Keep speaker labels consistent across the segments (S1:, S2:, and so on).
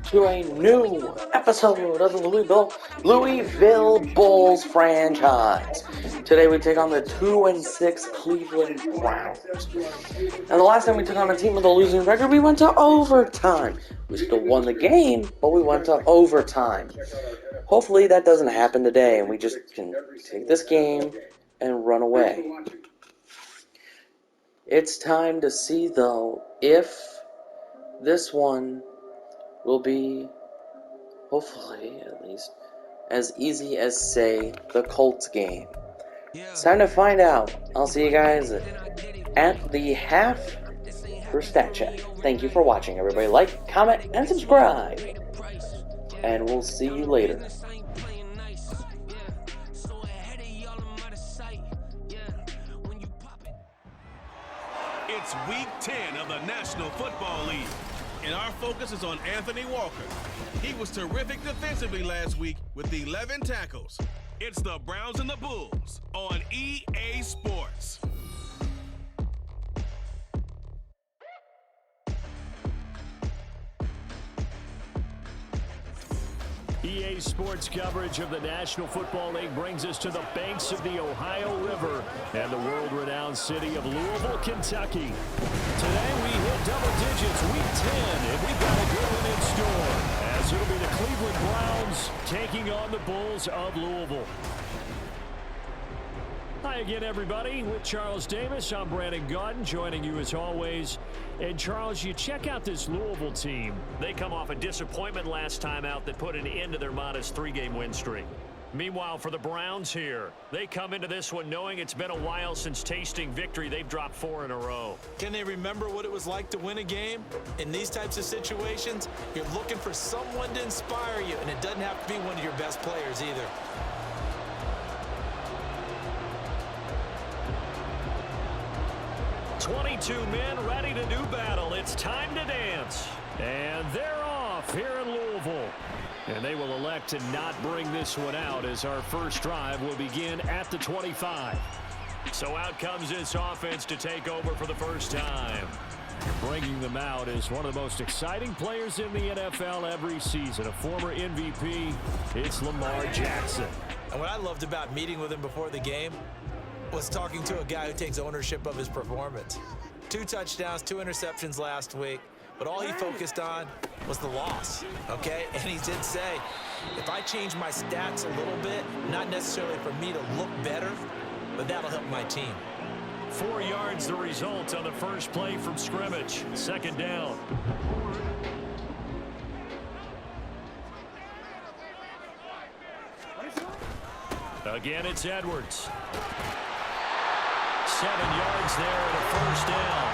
S1: to a new episode of the Louisville Bulls franchise. Today we take on the 2-6 Cleveland Browns. Now the last time we took on a team with a losing record, we went to overtime. We still won the game, but we went to overtime. Hopefully that doesn't happen today and we just can take this game and run away. It's time to see, though, if this one will be, hopefully at least, as easy as, say, the Colts game. It's time to find out. I'll see you guys at the half for Stat Check. Thank you for watching, everybody. Like, comment, and subscribe. And we'll see you later.
S2: It's week 10 of the National Football League, and our focus is on Anthony Walker. He was terrific defensively last week with 11 tackles. It's the Browns and the Bulls on EA Sports.
S3: EA Sports coverage of the National Football League brings us to the banks of the Ohio River and the world-renowned city of Louisville, Kentucky. Today we hit double digits, week 10, and we've got a good one in store, as it'll be the Cleveland Browns taking on the Bulls of Louisville. Hi again, everybody. With Charles Davis, I'm Brandon Gaudin, joining you as always. And Charles, you check out this Louisville team. They come off a disappointment last time out that put an end to their modest 3-game win streak. Meanwhile, for the Browns here, they come into this one knowing it's been a while since tasting victory. They've dropped 4 in a row.
S4: Can they remember what it was like to win a game? In these types of situations, you're looking for someone to inspire you, and it doesn't have to be one of your best players either.
S3: 22 men ready to do battle. It's time to dance. And they're off here in Louisville. And they will elect to not bring this one out as our first drive will begin at the 25. So out comes this offense to take over for the first time. Bringing them out is one of the most exciting players in the NFL every season. A former MVP, it's Lamar Jackson.
S4: And what I loved about meeting with him before the game was talking to a guy who takes ownership of his performance. 2 touchdowns, 2 interceptions last week, but all he focused on was the loss, okay? And he did say, if I change my stats a little bit, not necessarily for me to look better, but that'll help my team.
S3: 4 yards the result on the first play from scrimmage. Second down. Again, it's Edwards. 7 yards there and a first down.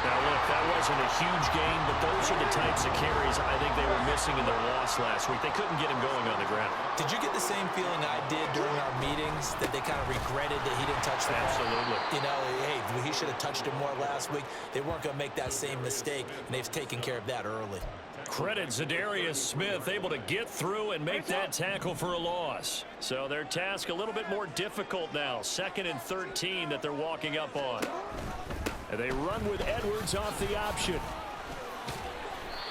S3: Now, look, that wasn't a huge gain, but those are the types of carries I think they were missing in their loss last week. They couldn't get him going on the ground.
S4: Did you get the same feeling I did during our meetings, that they kind of regretted that he didn't touch the ball?
S3: Absolutely.
S4: You know, hey, he should have touched it more last week. They weren't going to make that same mistake, and they've taken care of that early.
S3: Credit Zadarius Smith, able to get through and make that tackle for a loss. So their task a little bit more difficult now. 2nd and 13 that they're walking up on. And they run with Edwards off the option.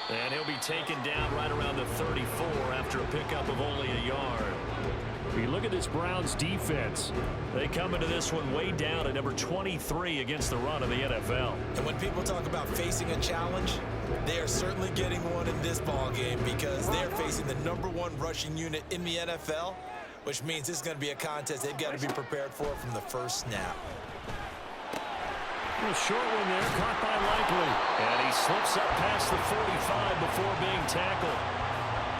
S3: And he'll be taken down right around the 34 after a pickup of only a yard. If you look at this Browns defense, they come into this one way down at number 23 against the run in the NFL.
S4: And when people talk about facing a challenge, they are certainly getting one in this ball game because they're facing the #1 rushing unit in the NFL, which means this is going to be a contest they've got to be prepared for from the first snap.
S3: A short one there, caught by Likely. And he slips up past the 45 before being tackled.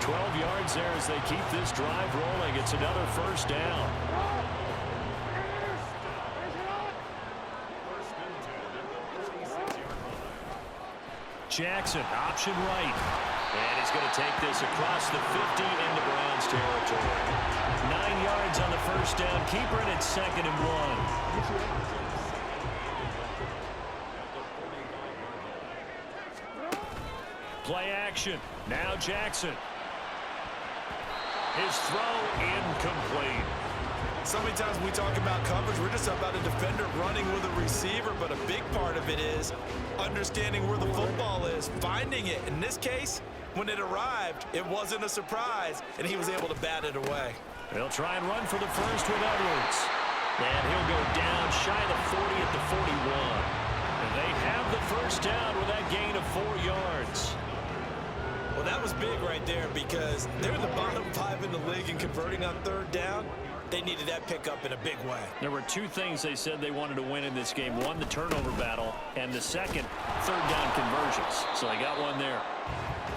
S3: 12 yards there as they keep this drive rolling. It's another first down. Jackson, option right. And he's going to take this across the 50 into Browns territory. 9 yards on the first down. Keeper it at 2nd and 1. Play action. Now Jackson. His throw incomplete.
S4: So many times when we talk about coverage, we're just about a defender running with a receiver, but a big part of it is understanding where the football is, finding it. In this case, when it arrived, it wasn't a surprise, and he was able to bat it away.
S3: They'll try and run for the first with Edwards. And he'll go down shy of the 40 at the 41. And they have the first down with that gain of 4 yards.
S4: Well, that was big right there because they're the bottom 5 in the league in converting on third down. They needed that pickup in a big way.
S3: There were 2 things they said they wanted to win in this game. One, the turnover battle, and the second, third down conversions. So they got one there.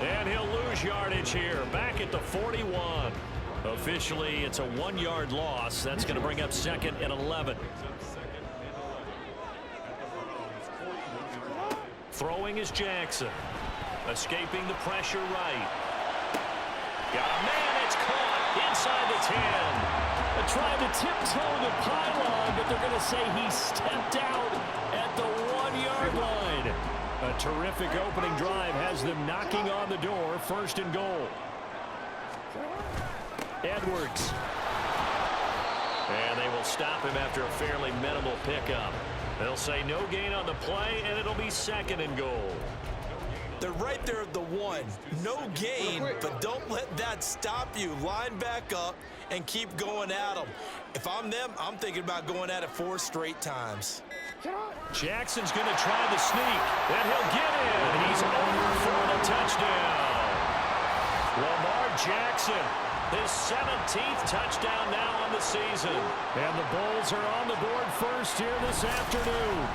S3: And he'll lose yardage here, back at the 41. Officially, it's a 1-yard loss. That's going to bring up 2nd and 11. Throwing is Jackson. Escaping the pressure right. Got a man, it's caught inside the 10. They're trying to tiptoe the pylon, but they're going to say he stepped out at the 1-yard line. A terrific opening drive has them knocking on the door, 1st and goal. Edwards. And they will stop him after a fairly minimal pickup. They'll say no gain on the play, and it'll be 2nd and goal.
S4: They're right there at the 1. No gain, but don't let that stop you. Line back up and keep going at them. If I'm them, I'm thinking about going at it 4 straight times.
S3: Jackson's going to try the sneak, and he'll get in. He's over for the touchdown. Lamar Jackson, his 17th touchdown now on the season. And the Bulls are on the board first here this afternoon.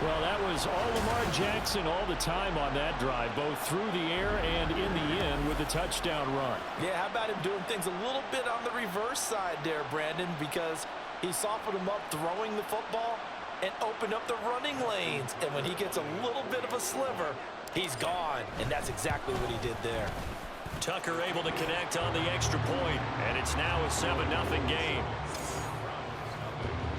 S3: Well, that was all Lamar Jackson all the time on that drive, both through the air and in the end with the touchdown run.
S4: Yeah, how about him doing things a little bit on the reverse side there, Brandon, because he softened him up throwing the football and opened up the running lanes. And when he gets a little bit of a sliver, he's gone. And that's exactly what he did there.
S3: Tucker able to connect on the extra point, and it's now a 7-0 game.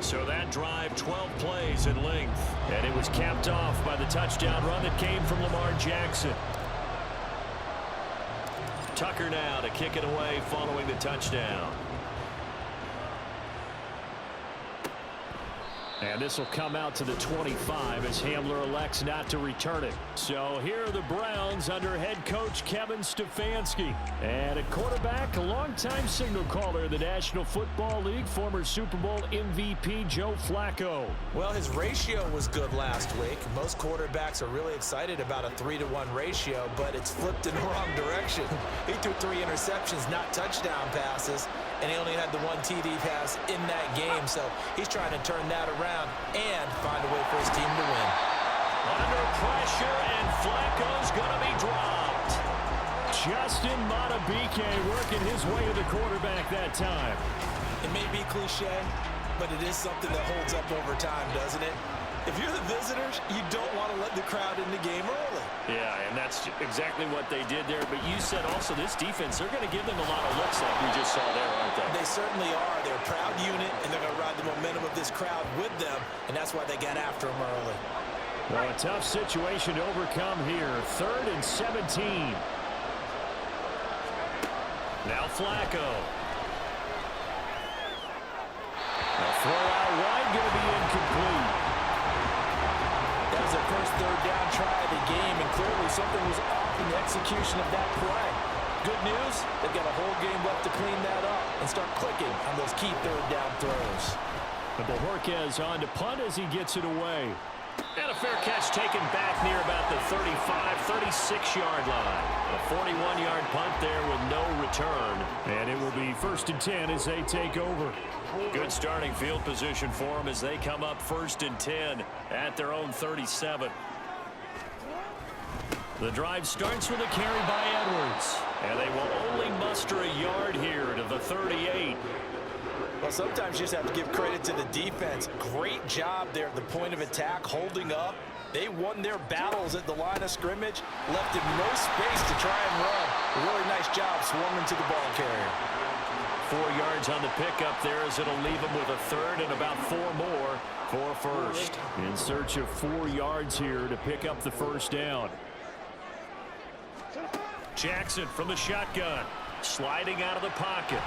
S3: So that drive, 12 plays in length, and it was capped off by the touchdown run that came from Lamar Jackson. Tucker now to kick it away following the touchdown. And this will come out to the 25 as Hamler elects not to return it. So here are the Browns under head coach Kevin Stefanski. And at quarterback, a longtime signal caller in the National Football League, former Super Bowl MVP Joe Flacco.
S4: Well, his ratio was good last week. Most quarterbacks are really excited about a 3-to-1 ratio, but it's flipped in the wrong direction. He threw 3 interceptions, not touchdown passes, and he only had the 1 TD pass in that game. So he's trying to turn that around and find a way for his team to win.
S3: Under pressure, and Flacco's going to be dropped. Justin Madubuike working his way to the quarterback that time.
S4: It may be cliche, but it is something that holds up over time, doesn't it? If you're the visitors, you don't want to let the crowd in the game early.
S3: Yeah, and that's exactly what they did there. But you said also this defense, they're going to give them a lot of looks like we just saw there, aren't they?
S4: They certainly are. They're a proud unit, and they're going to ride the momentum of this crowd with them, and that's why they got after them early.
S3: Well, a tough situation to overcome here. 3rd and 17. Now Flacco. A throw out wide, going to be incomplete.
S4: That was their first 3rd down try of the game, and clearly something was off in the execution of that play. Good news, they've got a whole game left to clean that up and start clicking on those key 3rd down throws.
S3: And Bojorquez on to punt as he gets it away. And a fair catch taken back near about the 35, 36-yard line. A 41-yard punt there with no return. And it will be 1st and 10 as they take over. Good starting field position for them as they come up 1st and 10 at their own 37. The drive starts with a carry by Edwards. And they will only muster a yard here to the 38.
S4: Well, sometimes you just have to give credit to the defense. Great job there at the point of attack, holding up. They won their battles at the line of scrimmage, left him no space to try and run. A really nice job swarming to the ball carrier.
S3: 4 yards on the pickup there as it'll leave him with a 3rd and about 4 more for 1st. In search of 4 yards here to pick up the 1st down. Jackson from the shotgun, sliding out of the pocket.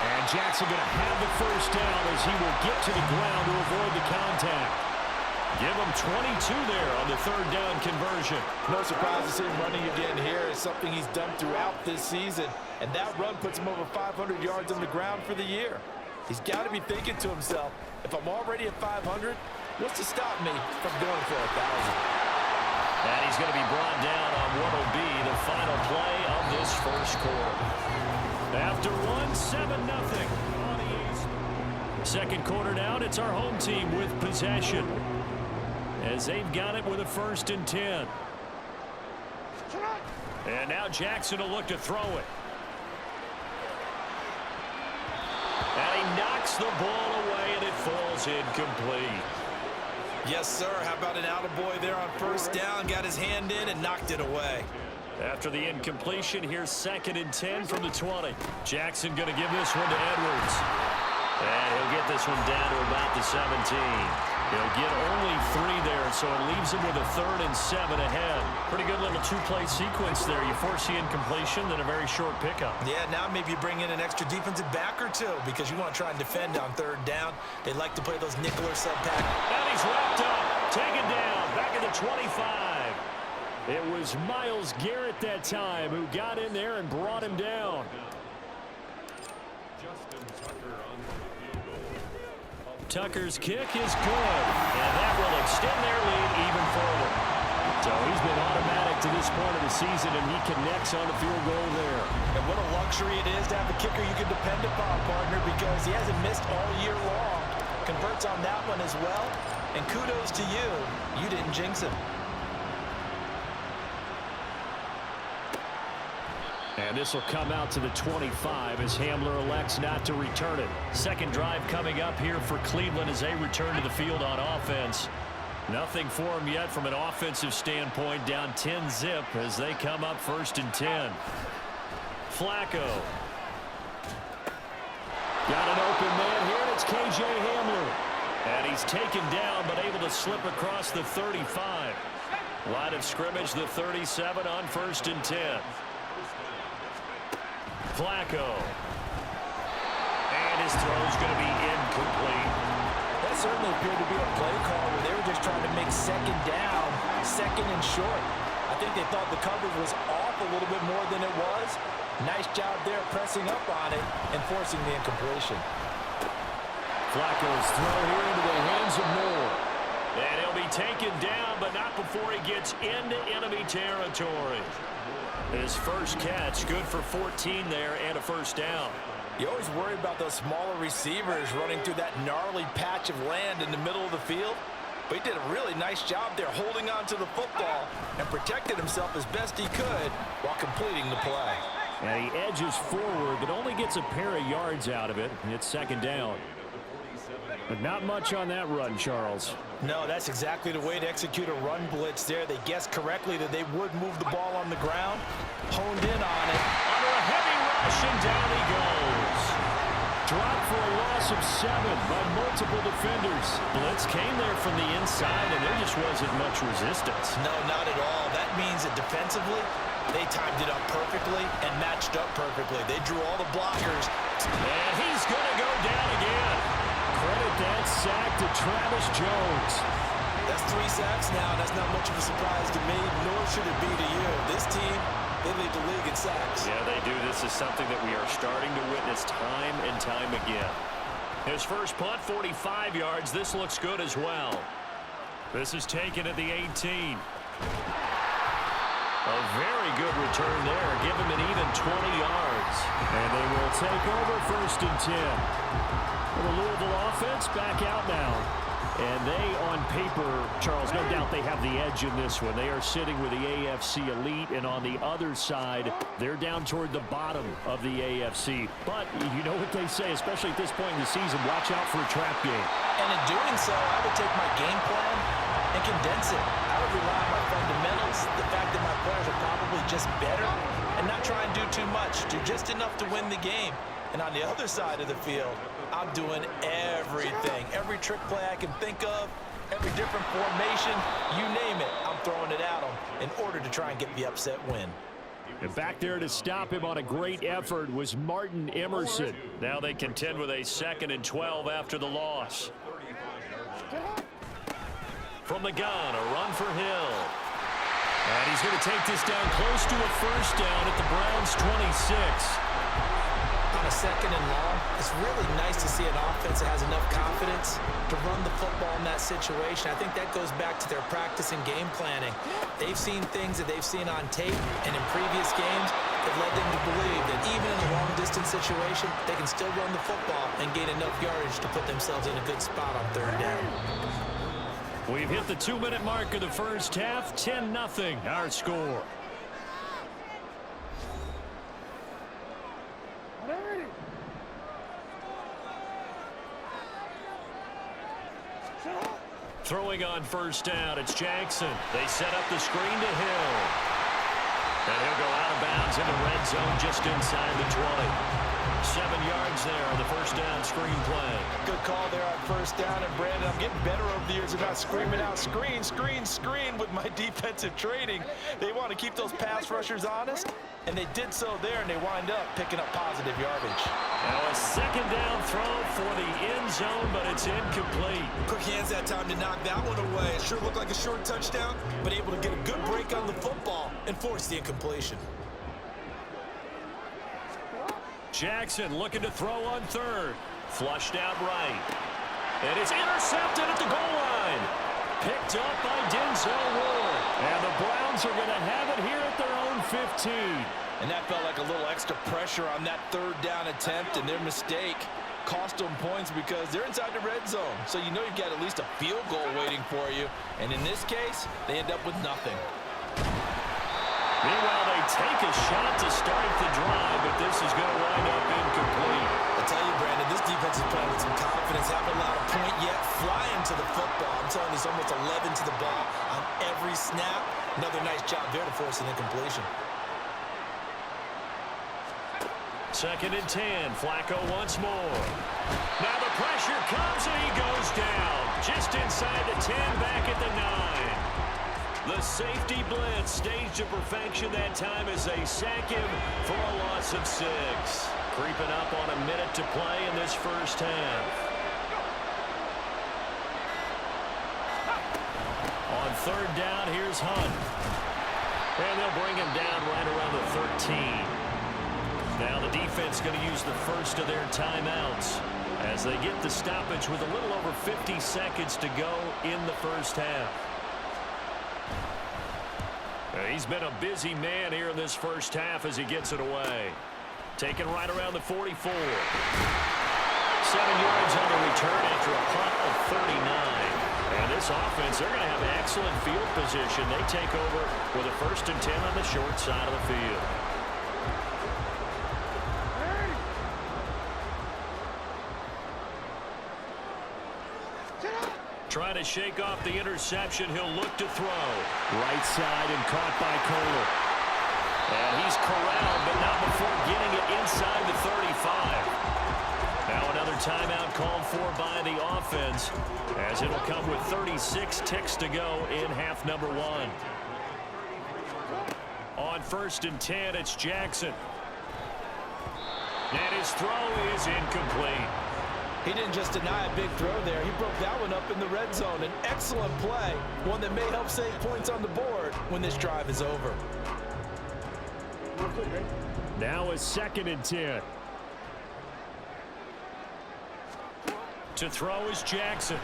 S3: And Jackson going to have the first down as he will get to the ground to avoid the contact. Give him 22 there on the third down conversion.
S4: No surprise to see him running again here. It's something he's done throughout this season. And that run puts him over 500 yards on the ground for the year. He's got to be thinking to himself, if I'm already at 500, what's to stop me from going for 1,000?
S3: And he's going to be brought down on what will be the final play of this first quarter. After 7-0 on the East. Second quarter down, it's our home team with possession, as they've got it with a 1st and 10. And now Jackson will look to throw it. And he knocks the ball away, and it falls incomplete.
S4: Yes, sir. How about an attaboy there on first down? Got his hand in and knocked it away.
S3: After the incompletion, here's 2nd and 10 from the 20. Jackson going to give this one to Edwards. And he'll get this one down to about the 17. He'll get only 3 there, so it leaves him with a 3rd and 7 ahead. Pretty good little 2-play sequence there. You force the incompletion, then a very short pickup.
S4: Yeah, now maybe you bring in an extra defensive back or two because you want to try and defend on 3rd down. They like to play those nickel or sub-pack.
S3: And he's wrapped up, taken down, back at the 25. It was Myles Garrett that time who got in there and brought him down. Tucker's kick is good, and that will extend their lead even further. So he's been automatic to this point of the season, and he connects on the field goal there.
S4: And what a luxury it is to have a kicker you can depend upon, partner, because he hasn't missed all year long. Converts on that one as well, and kudos to you. You didn't jinx him.
S3: And this will come out to the 25 as Hamler elects not to return it. Second drive coming up here for Cleveland as they return to the field on offense. Nothing for them yet from an offensive standpoint, down 10-zip as they come up 1st and 10. Flacco. Got an open man here, and it's K.J. Hamler. And he's taken down but able to slip across the 35. Line of scrimmage, the 37 on 1st and 10. Flacco. And his throw's going to be incomplete.
S4: That certainly appeared to be a play call where they were just trying to make 2nd down, 2nd and short. I think they thought the coverage was off a little bit more than it was. Nice job there pressing up on it and forcing the incompletion.
S3: Flacco's throw here into the hands of Moore. And he'll be taken down, but not before he gets into enemy territory. His first catch, good for 14 there and a 1st down.
S4: You always worry about those smaller receivers running through that gnarly patch of land in the middle of the field. But he did a really nice job there holding on to the football and protected himself as best he could while completing the play.
S3: And he edges forward, but only gets a pair of yards out of it. And it's 2nd down. But not much on that run, Charles.
S4: No, that's exactly the way to execute a run blitz there. They guessed correctly that they would move the ball on the ground. Honed in on it.
S3: Under a heavy rush, and down he goes. Dropped for a loss of 7 by multiple defenders. Blitz came there from the inside, and there just wasn't much resistance.
S4: No, not at all. That means that defensively, they timed it up perfectly and matched up perfectly. They drew all the blockers.
S3: And he's going to go down again. Credit that sack to Travis Jones.
S4: That's 3 sacks now. That's not much of a surprise to me, nor should it be to you. This team, they lead the league in sacks.
S3: Yeah, they do. This is something that we are starting to witness time and time again. His first punt, 45 yards. This looks good as well. This is taken at the 18. A very good return there. Give him an even 20 yards. And they will take over 1st and 10. The Louisville offense back out now. And they, on paper, Charles, no doubt they have the edge in this one. They are sitting with the AFC elite, and on the other side, they're down toward the bottom of the AFC. But you know what they say, especially at this point in the season, watch out for a trap game.
S4: And in doing so, I would take my game plan and condense it. I would rely on my fundamentals, the fact that my players are probably just better, and not try and do too much, do just enough to win the game. And on the other side of the field, I'm doing everything. Every trick play I can think of, every different formation, you name it, I'm throwing it at them in order to try and get the upset win.
S3: And back there to stop him on a great effort was Martin Emerson. Now they contend with a 2nd and 12 after the loss. From the gun, a run for Hill. And he's going to take this down close to a first down at the Browns' 26.
S4: On a 2nd and long, it's really nice to see an offense that has enough confidence to run the football in that situation. I think that goes back to their practice and game planning. They've seen things that they've seen on tape and in previous games that led them to believe that even in a long-distance situation, they can still run the football and gain enough yardage to put themselves in a good spot on 3rd down.
S3: We've hit the 2-minute mark of the first half. 10-0 our score. Throwing on first down, it's Jackson. They set up the screen to Hill. And he'll go out of bounds in the red zone just inside the 20. 7 yards there on the first down screen play.
S4: Good call there on first down. And Brandon, I'm getting better over the years about screaming out screen, screen, screen with my defensive training. They want to keep those pass rushers honest, and they did so there, and they wind up picking up positive yardage.
S3: Now a 2nd down throw for the end zone, but it's incomplete.
S4: Quick hands that time to knock that one away. It sure looked like a short touchdown, but able to get a good break on the football and force the incompletion.
S3: Jackson looking to throw on 3rd. Flushed out right. And it's intercepted at the goal line. Picked up by Denzel Ward. And the Browns are going to have it here at their own 15.
S4: And that felt like a little extra pressure on that 3rd down attempt, and their mistake cost them points because they're inside the red zone. So you know you've got at least a field goal waiting for you. And in this case, they end up with nothing.
S3: Meanwhile, they take a shot to start the drive, but this is going to wind up incomplete.
S4: I tell you, Brandon, this defense is playing with some confidence. Haven't allowed a point yet. Flying to the football. I'm telling you, it's almost 11 to the ball on every snap. Another nice job there to force an incompletion.
S3: 2nd and 10. Flacco once more. Now the pressure comes, and he goes down. Just inside the 10, back at the 9. The safety blitz staged to perfection that time as they sack him for a loss of 6. Creeping up on a minute to play in this first half. On 3rd down, here's Hunt. And they'll bring him down right around the 13. Now the defense going to use the first of their timeouts as they get the stoppage with a little over 50 seconds to go in the first half. He's been a busy man here in this first half as he gets it away. Taken right around the 44. 7 yards on the return after a punt of 39. And this offense, they're going to have excellent field position. They take over with a 1st and 10 on the short side of the field. Trying to shake off the interception. He'll look to throw. Right side and caught by Kohler. And he's corralled, but not before getting it inside the 35. Now another timeout called for by the offense, as it'll come with 36 ticks to go in half number 1. On 1st and 10, it's Jackson. And his throw is incomplete.
S4: He didn't just deny a big throw there. He broke that one up in the red zone. An excellent play, one that may help save points on the board when this drive is over.
S3: Now a 2nd and 10. To throw is Jackson.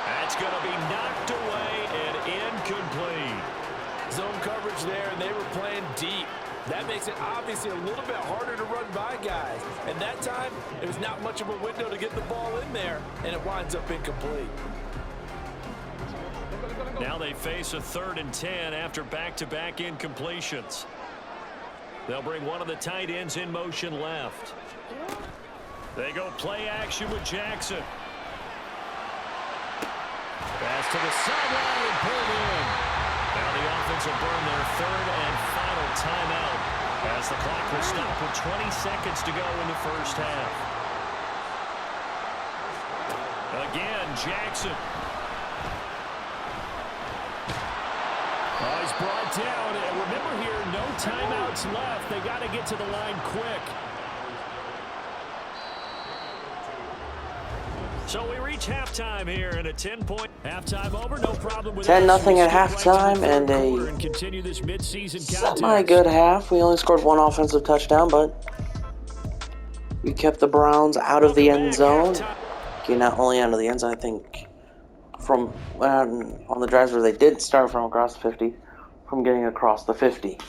S3: That's going to be knocked away and incomplete.
S4: Zone coverage there, and they were playing deep. That makes it obviously a little bit harder to run by guys. And that time, it was not much of a window to get the ball in there, and it winds up incomplete.
S3: Now they face a 3rd and 10 after back-to-back incompletions. They'll bring one of the tight ends in motion left. They go play action with Jackson. Pass to the sideline and pulled in. Now the offense will burn their 3rd and final timeout as the clock will stop with 20 seconds to go in the first half. Again, Jackson. A brought down. And remember here, no timeouts left. They got to get to the line quick. So we reach halftime here, and a 10-point halftime over. No problem with
S1: 10-0 at halftime, and a
S3: continue this mid-season
S1: semi-good half. We only scored one offensive touchdown, but we kept the Browns out of the end zone. Okay, not only out of the end zone, I think from on the drives where they did start from across the 50, from getting across the 50.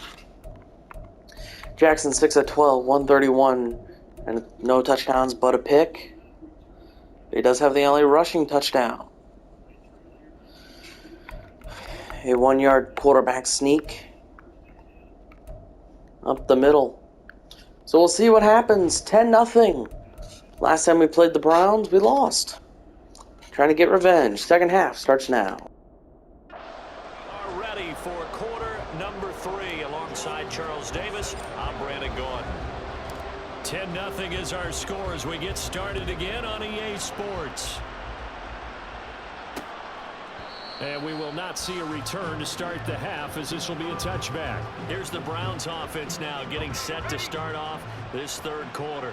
S1: Jackson 6 of 12, 131, and no touchdowns but a pick. He does have the only rushing touchdown. A 1-yard quarterback sneak up the middle. So we'll see what happens. 10-0. Last time we played the Browns, we lost. Trying to get revenge. Second half starts now.
S3: Are ready for quarter number 3 alongside Charles Davis. I'm Brandon Gordon. 10-0 is our score as we get started again on EA Sports. And we will not see a return to start the half, as this will be a touchback. Here's the Browns offense now getting set to start off this third quarter.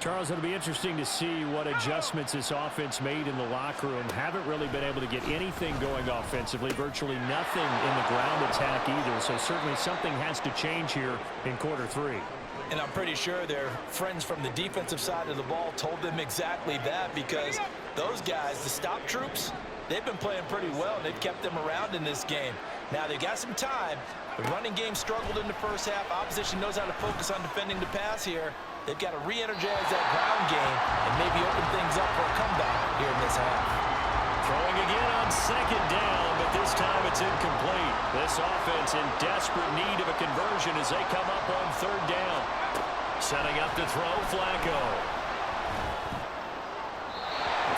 S3: Charles, it'll be interesting to see what adjustments this offense made in the locker room. Haven't really been able to get anything going offensively, virtually nothing in the ground attack either. So certainly something has to change here in quarter 3.
S4: And I'm pretty sure their friends from the defensive side of the ball told them exactly that, because those guys, the stop troops, they've been playing pretty well, and they've kept them around in this game. Now, they've got some time. The running game struggled in the first half. Opposition knows how to focus on defending the pass here. They've got to re-energize that ground game and maybe open things up for a comeback here in this half.
S3: Throwing again on second down, but this time it's incomplete. This offense in desperate need of a conversion as they come up on third down. Setting up to throw, Flacco.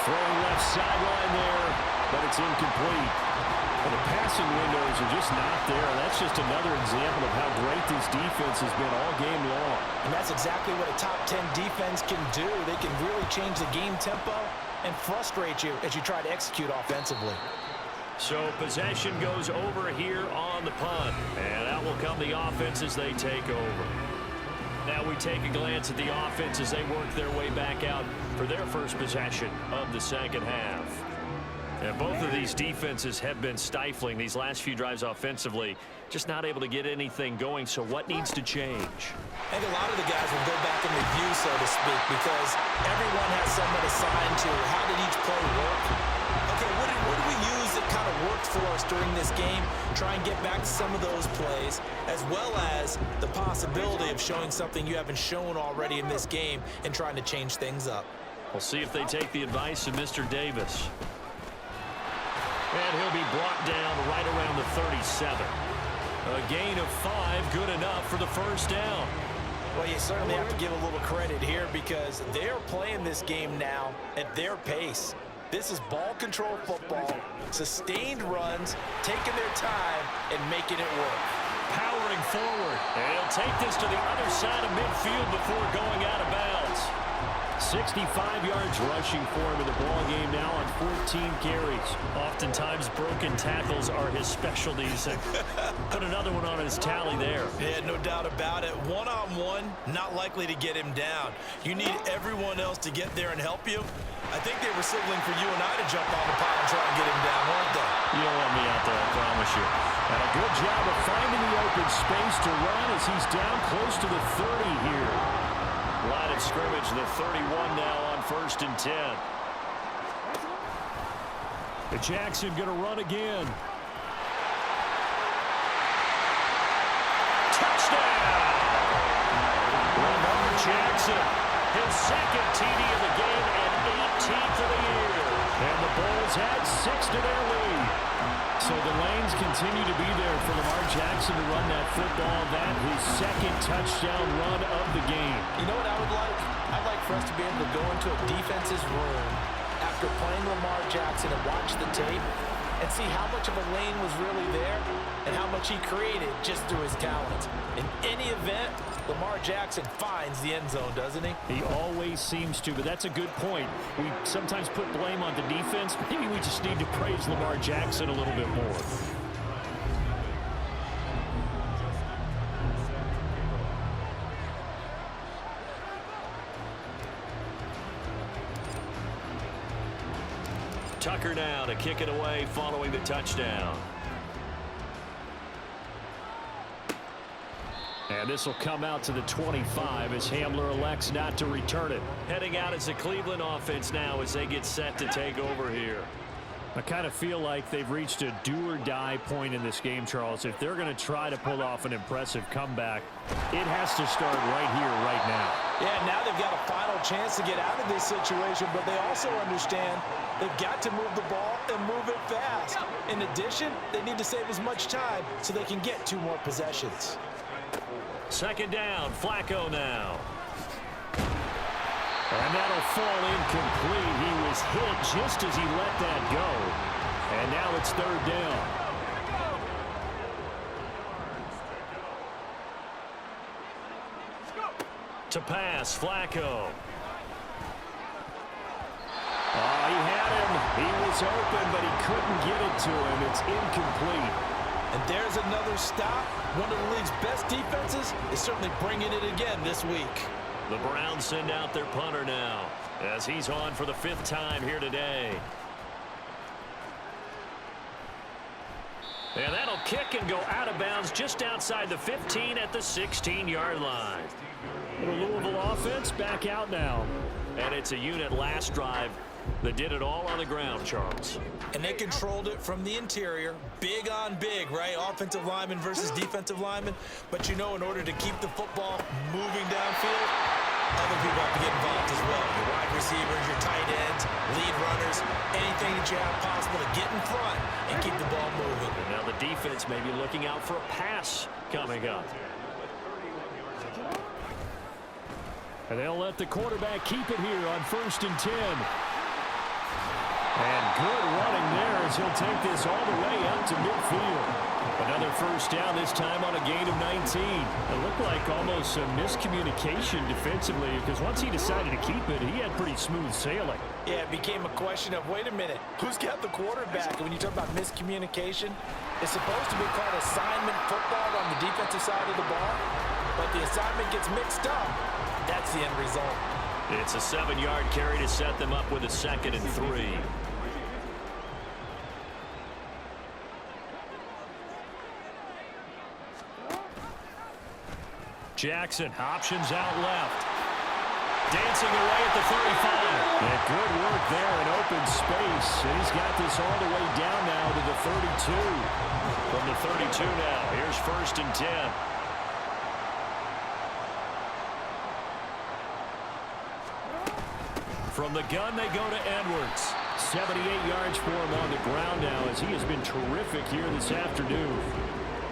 S3: Throwing left sideline there, but it's incomplete. Well, the passing windows are just not there. That's just another example of how great this defense has been all game long.
S4: And that's exactly what a top 10 defense can do. They can really change the game tempo and frustrate you as you try to execute offensively.
S3: So possession goes over here on the punt. And out will come the offense as they take over. Now we take a glance at the offense as they work their way back out for their first possession of the second half. And both of these defenses have been stifling these last few drives offensively, just not able to get anything going. So what needs to change?
S4: I think a lot of the guys will go back and review, so to speak, because everyone has someone assigned to how did each play work. Okay, what did we use that kind of worked for us during this game? Try and get back to some of those plays, as well as the possibility of showing something you haven't shown already in this game and trying to change things up.
S3: We'll see if they take the advice of Mr. Davis. And he'll be brought down right around the 37. A gain of 5, good enough for the first down.
S4: Well, you certainly have to give a little credit here, because they're playing this game now at their pace. This is ball control football, sustained runs, taking their time and making it work.
S3: Powering forward, and he'll take this to the other side of midfield before going out of bounds. 65 yards rushing for him in the ball game now on 14 carries. Oftentimes broken tackles are his specialties. Put another one on his tally there.
S4: Yeah, no doubt about it. One-on-one, not likely to get him down. You need everyone else to get there and help you. I think they were signaling for you and I to jump on the pile and try and get him down, weren't they?
S3: You don't want me out there, I promise you. And a good job of finding the open space to run as he's down close to the 30 here. Line of scrimmage, the 31 now on 1st and 10. The Jackson going to run again. Touchdown! Lamar Jackson, his second TD of the game and 18th of the year. And the Bulls add 6 to their lead. So the lanes continue to be there for Lamar Jackson to run that football. That his second touchdown run of the game.
S4: You know what I would like? I'd like for us to be able to go into a defense's room after playing Lamar Jackson and watch the tape and see how much of a lane was really there and how much he created just through his talent. In any event, Lamar Jackson finds the end zone, doesn't he?
S3: He always seems to, but that's a good point. We sometimes put blame on the defense. Maybe we just need to praise Lamar Jackson a little bit more. Tucker now to kick it away following the touchdown. And this will come out to the 25 as Hamler elects not to return it. Heading out as the Cleveland offense now as they get set to take over here. I kind of feel like they've reached a do-or-die point in this game, Charles. If they're going to try to pull off an impressive comeback, it has to start right here, right now.
S4: Yeah, now they've got a final chance to get out of this situation, but they also understand they've got to move the ball and move it fast. In addition, they need to save as much time so they can get 2 more possessions.
S3: Second down, Flacco now. And that'll fall incomplete. He was hit just as he let that go. And now it's third down. To pass, Flacco. Oh, he had him. He was open, but he couldn't get it to him. It's incomplete.
S4: And there's another stop. One of the league's best defenses is certainly bringing it again this week.
S3: The Browns send out their punter now as he's on for the 5th time here today. And that'll kick and go out of bounds just outside the 15 at the 16-yard line. The Louisville offense back out now. And it's a unit last drive that did it all on the ground, Charles.
S4: And they controlled it from the interior. Big on big, right? Offensive lineman versus defensive lineman. But you know, in order to keep the football moving downfield, other people have to get involved as well. Your wide receivers, your tight ends, lead runners, anything that you have possible to get in front and keep the ball moving.
S3: And now the defense may be looking out for a pass coming up. And they'll let the quarterback keep it here on 1st and 10. And good running there as he'll take this all the way out to midfield. Another first down, this time on a gain of 19. It looked like almost some miscommunication defensively because once he decided to keep it, he had pretty smooth sailing.
S4: Yeah, it became a question of, wait a minute, who's got the quarterback? And when you talk about miscommunication, it's supposed to be called assignment football on the defensive side of the ball. But the assignment gets mixed up. That's the end result.
S3: It's a 7-yard carry to set them up with a 2nd and 3. Jackson, options out left. Dancing away at the 35. And good work there in open space. And he's got this all the way down now to the 32. From the 32 now, here's 1st and 10. From the gun, they go to Edwards. 78 yards for him on the ground now as he has been terrific here this afternoon.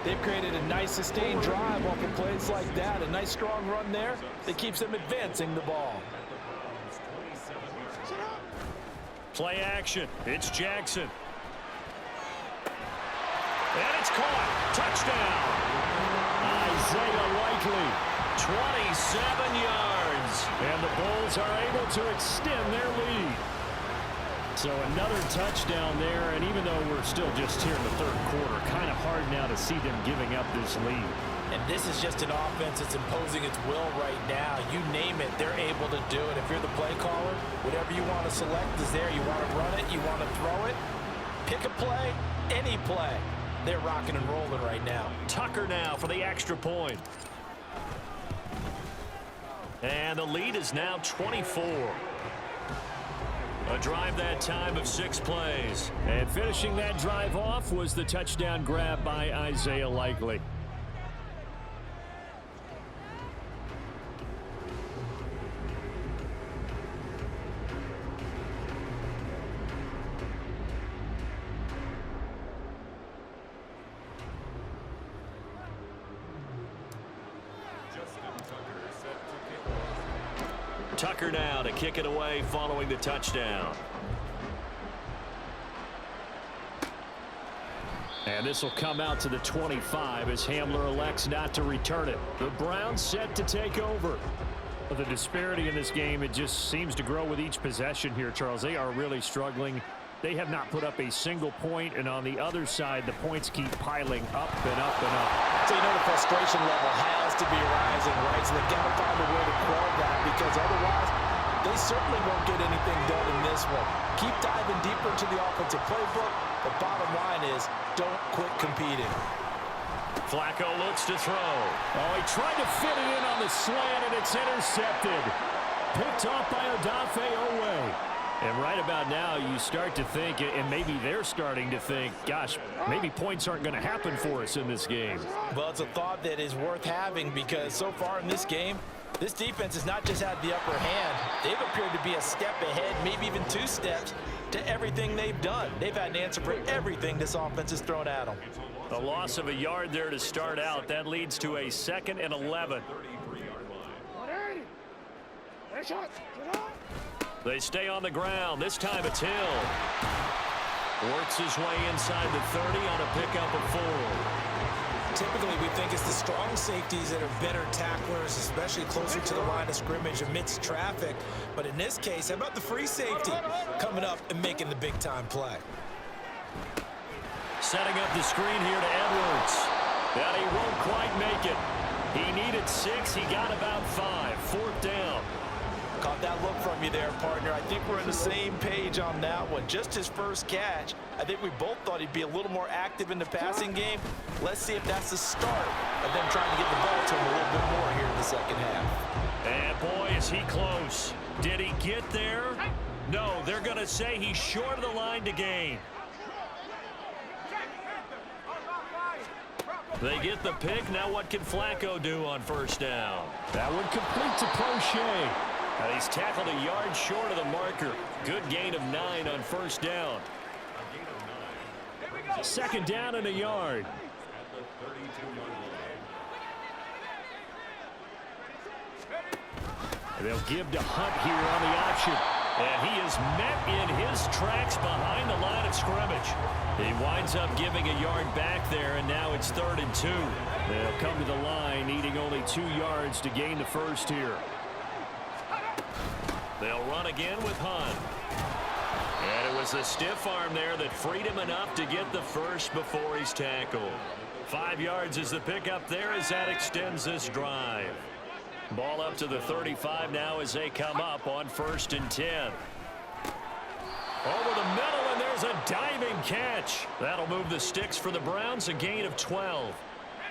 S4: They've created a nice sustained drive off of plays like that. A nice strong run there that keeps them advancing the ball.
S3: Play action. It's Jackson. And it's caught. Touchdown. Isaiah Likely. 27 yards. And the Bulls are able to extend their lead. So another touchdown there, and even though we're still just here in the 3rd quarter, kind of hard now to see them giving up this lead.
S4: And this is just an offense that's imposing its will right now. You name it, they're able to do it. If you're the play caller, whatever you want to select is there. You want to run it, you want to throw it, pick a play, any play. They're rocking and rolling right now.
S3: Tucker now for the extra point. And the lead is now 24. A drive that time of 6 plays. And finishing that drive off was the touchdown grab by Isaiah Likely. Tucker now to kick it away following the touchdown. And this will come out to the 25 as Hamler elects not to return it. The Browns set to take over. But the disparity in this game, it just seems to grow with each possession here, Charles. They are really struggling. They have not put up a single point, and on the other side, the points keep piling up and up and up.
S4: So you know the frustration level has to be rising, right? So they've got to find a way to quell that because otherwise They certainly won't get anything done in this one. Keep diving deeper into the offensive playbook. The bottom line is don't quit competing.
S3: Flacco looks to throw. Oh, he tried to fit it in on the slant, and it's intercepted. Picked off by Odafe Owe. And right about now, you start to think, and maybe they're starting to think, gosh, maybe points aren't going to happen for us in this game.
S4: Well, it's a thought that is worth having because so far in this game, this defense has not just had the upper hand. They've appeared to be a step ahead, maybe even 2 steps, to everything they've done. They've had an answer for everything this offense has thrown at them.
S3: A loss of a yard there to start out. That leads to a 2nd and 11. They stay on the ground. This time it's Hill. Works his way inside the 30 on a pickup of 4.
S4: Typically, we think it's the strong safeties that are better tacklers, especially closer to the line of scrimmage amidst traffic. But in this case, how about the free safety coming up and making the big-time play?
S3: Setting up the screen here to Edwards. But he won't quite make it. He needed 6. He got about 5. 4th down.
S4: Caught that look from you there, partner. I think we're on the same page on that one. Just his first catch. I think we both thought he'd be a little more active in the passing game. Let's see if that's the start of them trying to get the ball to him a little bit more here in the second half.
S3: And boy, is he close. Did he get there? No, they're going to say he's short of the line to gain. They get the pick. Now what can Flacco do on 1st down? That one complete to Prochet. He's tackled a yard short of the marker. Good gain of 9 on 1st down. 2nd down and a yard. And they'll give to Hunt here on the option. And he is met in his tracks behind the line of scrimmage. He winds up giving a yard back there, and now it's 3rd and 2. They'll come to the line, needing only 2 yards to gain the first here. They'll run again with Hunt. And it was the stiff arm there that freed him enough to get the first before he's tackled. 5 yards is the pickup there as that extends this drive. Ball up to the 35 now as they come up on 1st and 10. Over the middle, and there's a diving catch. That'll move the sticks for the Browns, a gain of 12.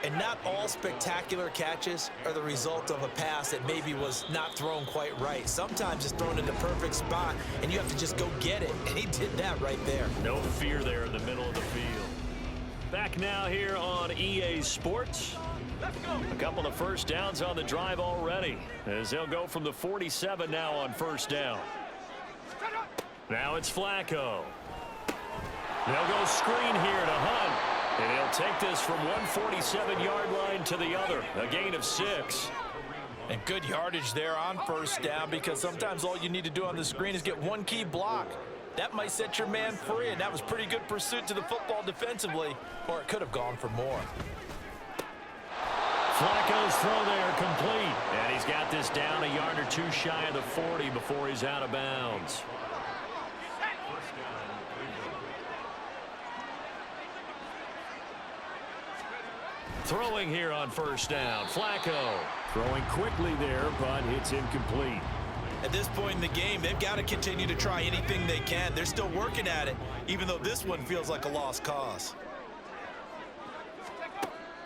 S4: And not all spectacular catches are the result of a pass that maybe was not thrown quite right. Sometimes it's thrown in the perfect spot, and you have to just go get it. And he did that right there.
S3: No fear there in the middle of the field. Back now here on EA Sports. A couple of 1st downs on the drive already, as they'll go from the 47 now on 1st down. Now it's Flacco. They'll go screen here to Hunt. And he'll take this from one 47-yard line to the other. A gain of 6.
S4: And good yardage there on 1st down, because sometimes all you need to do on the screen is get one key block. That might set your man free, and that was pretty good pursuit to the football defensively, or it could have gone for more.
S3: Flacco's throw there complete. And he's got this down a yard or 2 shy of the 40 before he's out of bounds. Throwing here on 1st down. Flacco throwing quickly there, but it's incomplete.
S4: At this point in the game, they've got to continue to try anything they can. They're still working at it, even though this one feels like a lost cause.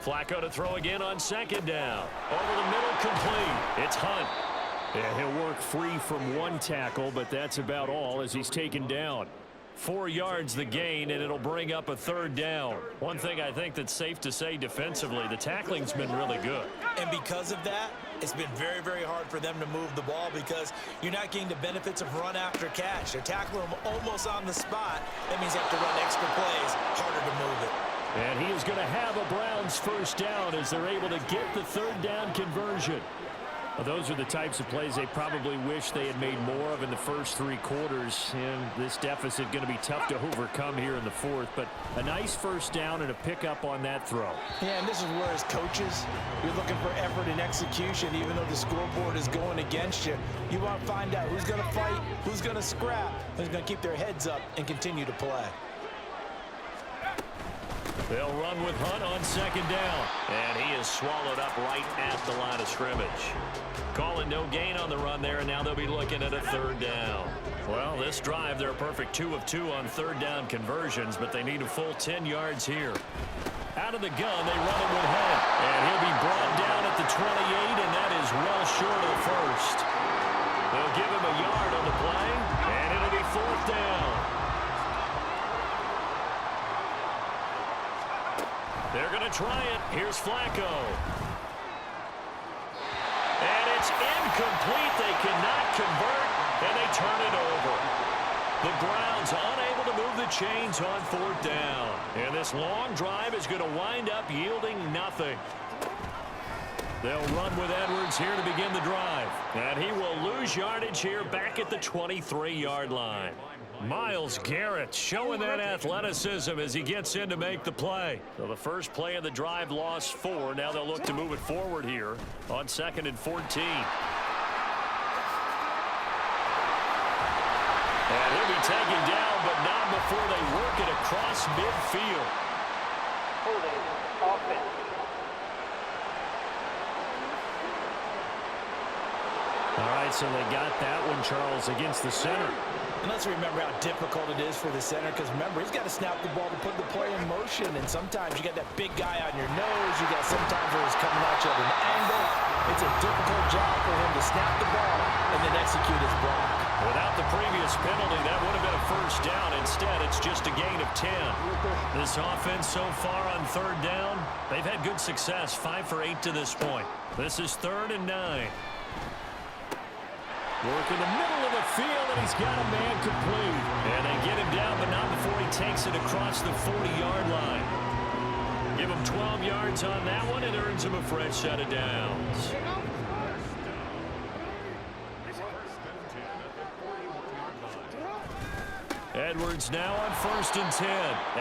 S3: Flacco to throw again on 2nd down. Over the middle, complete. It's Hunt. And he'll work free from 1 tackle, but that's about all as he's taken down. 4 yards the gain, and it'll bring up a 3rd down. One thing I think that's safe to say defensively, the tackling's been really good.
S4: And because of that, it's been very, very hard for them to move the ball because you're not getting the benefits of run after catch. They're tackling them almost on the spot. That means they have to run extra plays, harder to move it.
S3: And he is going to have a Browns 1st down as they're able to get the 3rd down conversion. Well, those are the types of plays they probably wish they had made more of in the first 3 quarters. And this deficit going to be tough to overcome here in the 4th. But a nice 1st down and a pickup on that throw.
S4: Yeah, and this is where as coaches, you're looking for effort and execution, even though the scoreboard is going against you. You want to find out who's going to fight, who's going to scrap, who's going to keep their heads up and continue to play.
S3: They'll run with Hunt on second down. And he is swallowed up right at the line of scrimmage. Calling no gain on the run there, and now they'll be looking at a third down. Well, this drive, they're a perfect 2 of 2 on third down conversions, but they need a full 10 yards here. Out of the gun, they run it with Hunt. And he'll be brought down at the 28, and that is well short of the first. They'll give him a yard on the play, and it'll be fourth down. They're going to try it. Here's Flacco. And it's incomplete. They cannot convert, and they turn it over. The Browns unable to move the chains on fourth down. And this long drive is going to wind up yielding nothing. They'll run with Edwards here to begin the drive. And he will lose yardage here back at the 23-yard line. Myles Garrett showing that athleticism as he gets in to make the play. So the first play of the drive lost 4. Now they'll look to move it forward here on 2nd and 14. And he'll be taken down, but not before they work it across midfield.
S5: Holding offense.
S3: All right, so they got that one, Charles, against the center.
S4: And let's remember how difficult it is for the center, because remember, he's got to snap the ball to put the play in motion, and sometimes you got that big guy on your nose. You got sometimes where he's coming at you at an angle. It's a difficult job for him to snap the ball and then execute his block.
S3: Without the previous penalty, that would have been a first down. Instead, it's just a gain of 10. This offense so far on third down, they've had good success, 5 for 8 to this point. This is 3rd and 9. Work in the middle of the field, and he's got a man complete. And they get him down, but not before he takes it across the 40-yard line. Give him 12 yards on that one, and earns him a fresh set of downs. Edwards now on 1st and 10.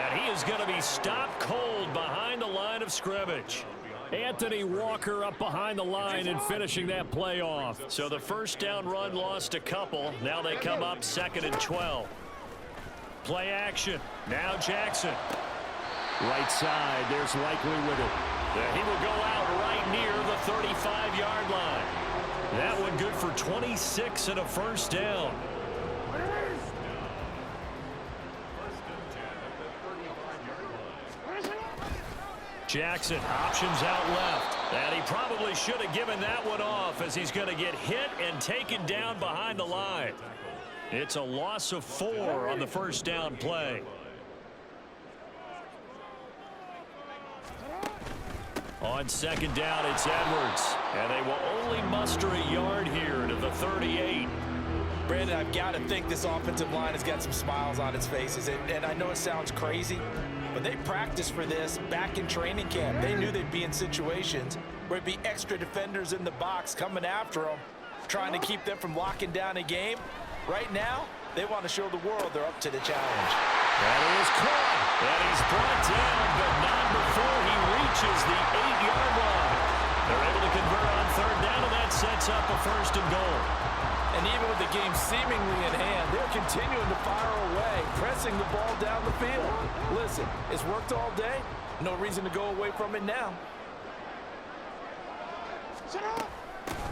S3: And he is going to be stopped cold behind the line of scrimmage. Anthony Walker up behind the line and finishing that play off. So the first down run lost a couple. Now they come up 2nd and 12. Play action. Now Jackson. Right side. There's Likely with it. He will go out right near the 35-yard line. That one good for 26 and a first down. Jackson, options out left. And he probably should have given that one off as he's going to get hit and taken down behind the line. It's a loss of 4 on the first down play. On second down, it's Edwards. And they will only muster a yard here to the 38.
S4: Brandon, I've got to think this offensive line has got some smiles on its faces. And I know it sounds crazy, but they practiced for this back in training camp. They knew they'd be in situations where it'd be extra defenders in the box coming after them, trying to keep them from locking down a game. Right now, they want to show the world they're up to the challenge.
S3: That is caught. And he's brought down, but not before he reaches the 8-yard line. They're able to convert on third down, and that sets up a 1st and goal.
S4: And even with the game seemingly in hand, they're continuing to fire away, pressing the ball down the field. Listen, it's worked all day. No reason to go away from it now.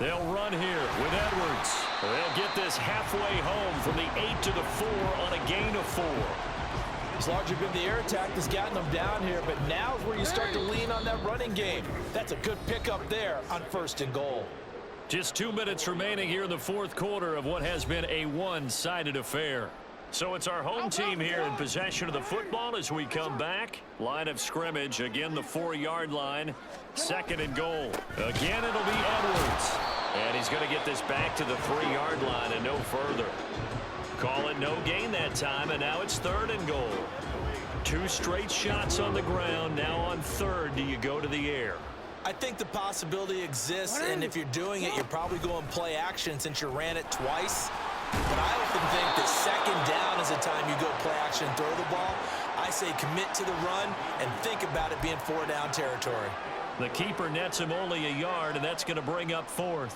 S3: They'll run here with Edwards. They'll get this halfway home from the 8 to the 4 on a gain of 4.
S4: It's largely been the air attack that's gotten them down here, but now's where you start to lean on that running game. That's a good pickup there on 1st and goal.
S3: Just 2 minutes remaining here in the 4th quarter of what has been a one-sided affair. So it's our home team here in possession of the football as we come back. Line of scrimmage, again the 4-yard line. 2nd and goal. Again, it'll be Edwards. And he's going to get this back to the 3-yard line and no further. Call it no gain that time, and now it's 3rd and goal. 2 straight shots on the ground. Now on 3rd, do you go to the air?
S4: I think the possibility exists, and if you're doing it, you're probably going play action since you ran it twice. But I often think that 2nd down is the time you go play action and throw the ball. I say commit to the run and think about it being 4-down territory.
S3: The keeper nets him only a yard, and that's going to bring up 4th.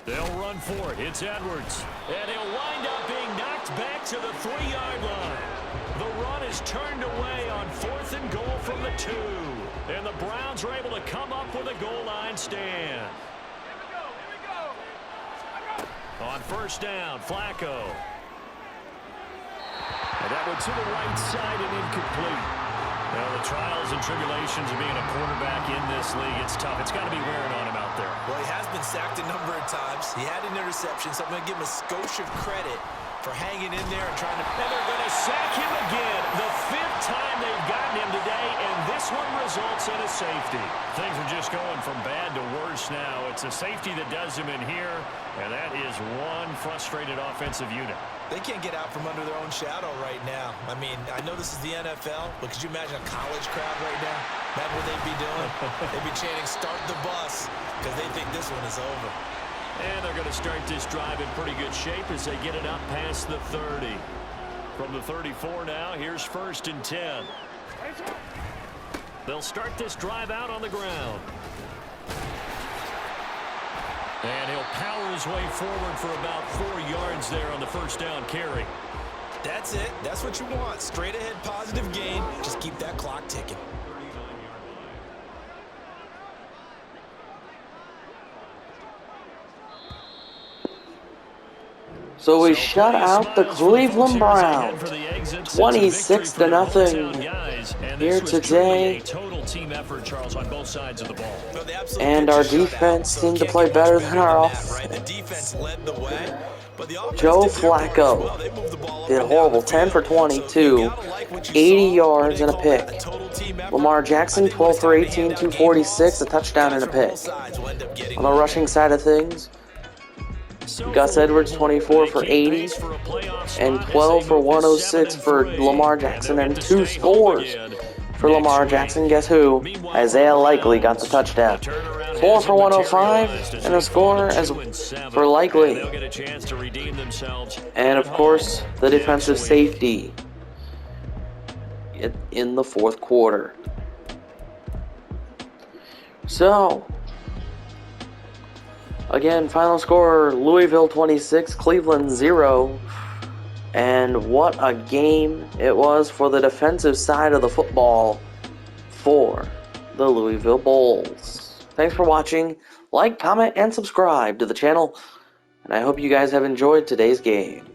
S3: They'll run for it. It's Edwards. And he'll wind up being knocked back to the 3-yard line. The run is turned away on 4th and goal from the 2. And the Browns are able to come up with a goal line stand. On first down, Flacco. And that one to the right side and incomplete. Well, the trials and tribulations of being a quarterback in this league, it's tough. It's got to be wearing on him out there.
S4: Well, he has been sacked a number of times. He had an interception, so I'm going to give him a skosh of credit for hanging in there and trying to...
S3: And they're going to sack him again. The 5th time they've gotten him today, and this one results in a safety. Things are just going from bad to worse now. It's a safety that does him in here, and that is one frustrated offensive unit.
S4: They can't get out from under their own shadow right now. I mean, I know this is the NFL, but could you imagine a college crowd right now? That's what they'd be doing. They'd be chanting, "Start the bus," because they think this one is over.
S3: And they're going to start this drive in pretty good shape as they get it up past the 30. From the 34 now, here's 1st and 10. They'll start this drive out on the ground. And he'll power his way forward for about 4 yards there on the first down carry.
S4: That's it. That's what you want. Straight ahead positive gain. Just keep that clock ticking.
S1: So we shut out the Cleveland Browns 26-0 here today. And our defense seemed to play better than our offense. Joe Flacco did horrible, 10 for 22, 80 yards and a pick. Lamar Jackson, 12 for 18, 246, a touchdown and a pick. On the rushing side of things, Gus Edwards, 24 for 80, and 12 for 106 for Lamar Jackson, and 2 scores for Lamar Jackson. Guess who? Isaiah Likely got the touchdown. 4 for 105, and a score for Likely. And of course, the defensive safety in the 4th quarter. So, again, final score, Louisville 26, Cleveland 0. And what a game it was for the defensive side of the football for the Louisville Bulls. Thanks for watching. Like, comment, and subscribe to the channel. And I hope you guys have enjoyed today's game.